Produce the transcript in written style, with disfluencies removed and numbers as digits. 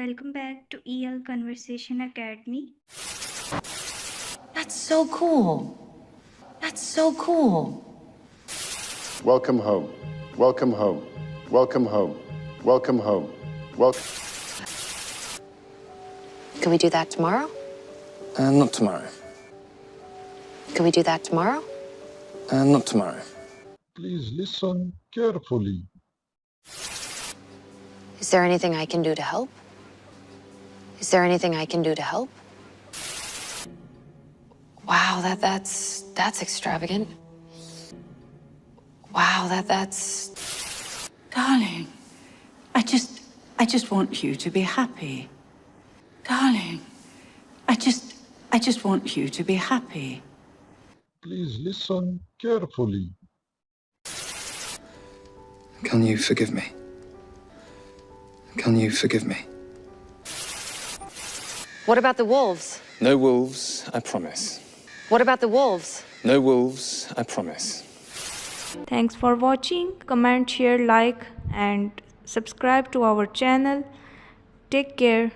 welcome back to EL Conversation Academy. That's so cool. That's so cool. Welcome home. Welcome home. Welcome home. Welcome home. Welcome. Can we do that tomorrow? Not tomorrow. Can we do that tomorrow? Not tomorrow. Please listen carefully. Is there anything I can do to help? Is there anything I can do to help? Wow, that's extravagant. Wow, that's... Darling, I just want you to be happy. Darling, I just want you to be happy. Please listen carefully. Can you forgive me? Can you forgive me? What about the wolves? No wolves, I promise. What about the wolves? No wolves, I promise. Thanks for watching. Comment, share, like, and subscribe to our channel. Take care.